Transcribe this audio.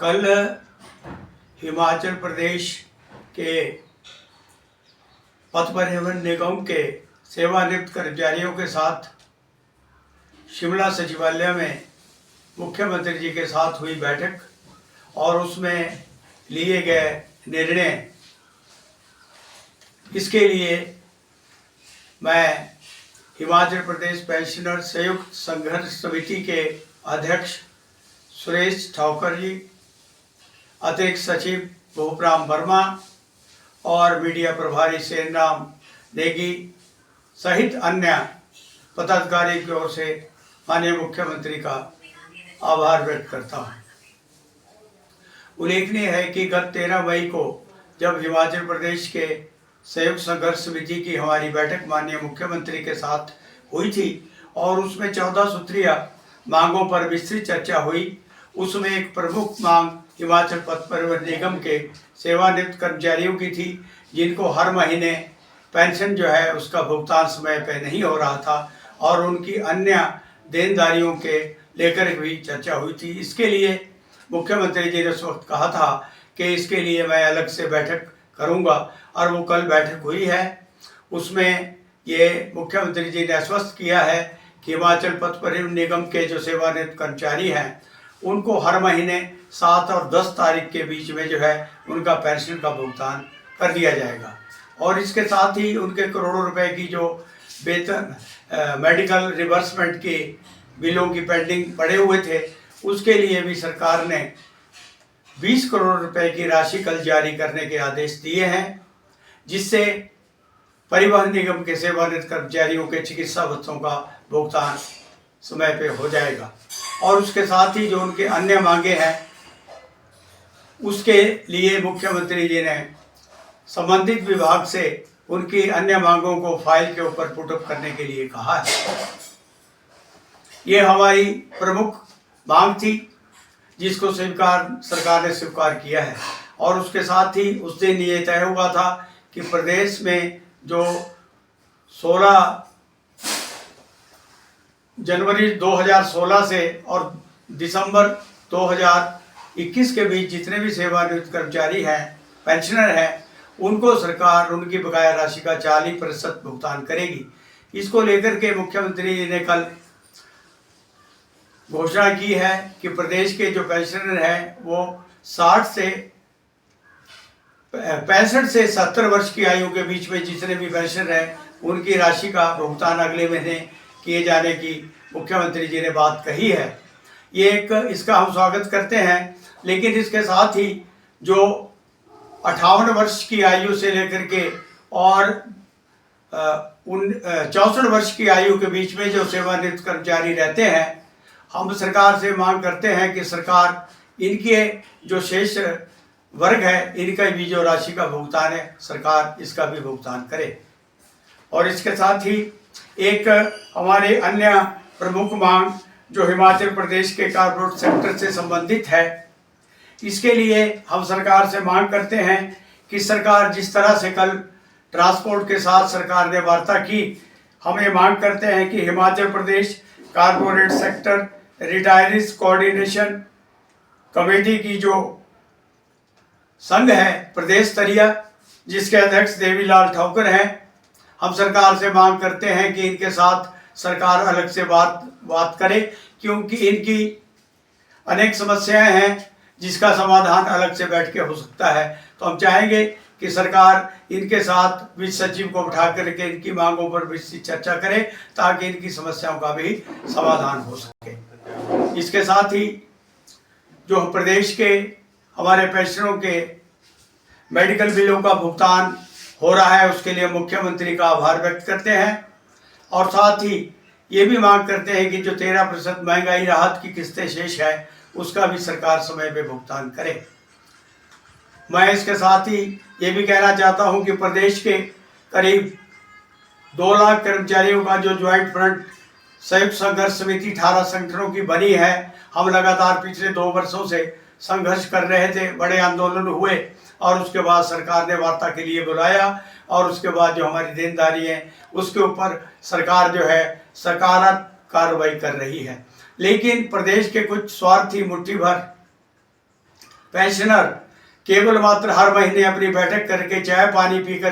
कल हिमाचल प्रदेश के पथ परिवहन निगम के सेवानिवृत्त कर्मचारियों के साथ शिमला सचिवालय में मुख्यमंत्री जी के साथ हुई बैठक और उसमें लिए गए निर्णय, इसके लिए मैं हिमाचल प्रदेश पेंशनर संयुक्त संघर्ष समिति के अध्यक्ष सुरेश ठाकुर जी, अतिरिक्त सचिव भूपराम वर्मा और मीडिया प्रभारी सेनराम नेगी सहित अन्य पदाधिकारी की ओर से माननीय मुख्यमंत्री का आभार व्यक्त करता हूँ। उल्लेखनीय है कि गत 13 मई को जब हिमाचल प्रदेश के संयुक्त संघर्ष समिति की हमारी बैठक माननीय मुख्यमंत्री के साथ हुई थी और उसमें 14 सूत्रीय मांगों पर विस्तृत चर्चा हुई। उसमें एक प्रमुख मांग हिमाचल पथ परिवहन निगम के सेवानिवृत्त कर्मचारियों की थी, जिनको हर महीने पेंशन जो है उसका भुगतान समय पर नहीं हो रहा था और उनकी अन्य देनदारियों के लेकर भी चर्चा हुई थी। इसके लिए मुख्यमंत्री जी ने उस वक्त कहा था कि इसके लिए मैं अलग से बैठक करूंगा और वो कल बैठक हुई है। उसमें ये मुख्यमंत्री जी ने आश्वस्त किया है कि हिमाचल पथ परिवहन निगम के जो सेवानिवृत्त कर्मचारी हैं उनको हर महीने 7 और 10 तारीख के बीच में जो है उनका पेंशन का भुगतान कर दिया जाएगा और इसके साथ ही उनके करोड़ों रुपए की जो वेतन मेडिकल रिवर्समेंट के बिलों की पेंडिंग पड़े हुए थे उसके लिए भी सरकार ने 20 करोड़ रुपए की राशि कल जारी करने के आदेश दिए हैं, जिससे परिवहन निगम के सेवानिवृत्त कर्मचारियों के चिकित्सा भत्तों का भुगतान समय पे हो जाएगा। और उसके साथ ही जो उनके अन्य मांगे हैं उसके लिए मुख्यमंत्री जी ने संबंधित विभाग से उनकी अन्य मांगों को फाइल के ऊपर पुटअप करने के लिए कहा है। ये हमारी प्रमुख मांग थी जिसको सरकार ने स्वीकार किया है और उसके साथ ही उस दिन ये तय हुआ था कि प्रदेश में जो 16 जनवरी 2016 से और दिसंबर 2021 के बीच जितने भी सेवानिवृत्त कर्मचारी हैं, पेंशनर हैं, उनको सरकार उनकी बकाया राशि का 40% भुगतान करेगी। इसको लेकर के मुख्यमंत्री जी ने कल घोषणा की है कि प्रदेश के जो पेंशनर हैं वो 65 से 70 वर्ष की आयु के बीच में जितने भी पेंशनर हैं उनकी राशि का भुगतान अगले महीने किए जाने की मुख्यमंत्री जी ने बात कही है। ये एक इसका हम स्वागत करते हैं, लेकिन इसके साथ ही जो 58 वर्ष की आयु से लेकर के और 64 वर्ष की आयु के बीच में जो सेवानिवृत्त कर्मचारी रहते हैं, हम सरकार से मांग करते हैं कि सरकार इनके जो शेष वर्ग है इनका भी जो राशि का भुगतान है सरकार इसका भी भुगतान करे। और इसके साथ ही एक हमारे अन्य प्रमुख मांग जो हिमाचल प्रदेश के कॉर्पोरेट सेक्टर से संबंधित है, इसके लिए हम सरकार से मांग करते हैं कि सरकार जिस तरह से कल ट्रांसपोर्ट के साथ सरकार ने वार्ता की, हम ये मांग करते हैं कि Himachal Pradesh corporate sector retirees coordination committee की जो संघ है प्रदेश स्तरीय, जिसके अध्यक्ष देवीलाल ठाकुर हैं, हम सरकार से मांग करते हैं कि इनके साथ सरकार अलग से बात करे, क्योंकि इनकी अनेक समस्याएं हैं जिसका समाधान अलग से बैठ के हो सकता है। तो हम चाहेंगे कि सरकार इनके साथ वित्त सचिव को बिठा करके इनकी मांगों पर विस्तृत चर्चा करे ताकि इनकी समस्याओं का भी समाधान हो सके। इसके साथ ही जो प्रदेश के हमारे पेंशनरों के मेडिकल बिलों का भुगतान हो रहा है उसके लिए मुख्यमंत्री का आभार व्यक्त करते हैं और साथ ही ये भी मांग करते हैं कि जो 13% महंगाई राहत की किस्तें शेष है उसका भी सरकार समय पे भुगतान करे। मैं इसके साथ ही ये भी कहना चाहता हूं कि प्रदेश के करीब 2 लाख कर्मचारियों का जो ज्वाइंट फ्रंट संयुक्त संघर्ष समिति 18 संगठनों की बनी है, हम लगातार पिछले 2 वर्षों से संघर्ष कर रहे थे, बड़े आंदोलन हुए और उसके बाद सरकार ने वार्ता के लिए बुलाया और उसके बाद जो हमारी देनदारी है उसके ऊपर सरकार जो है सकारात्मक कार्रवाई कर रही है। लेकिन प्रदेश के कुछ स्वार्थी मुट्ठी भर पेंशनर केवल मात्र हर महीने अपनी बैठक करके चाय पानी पीकर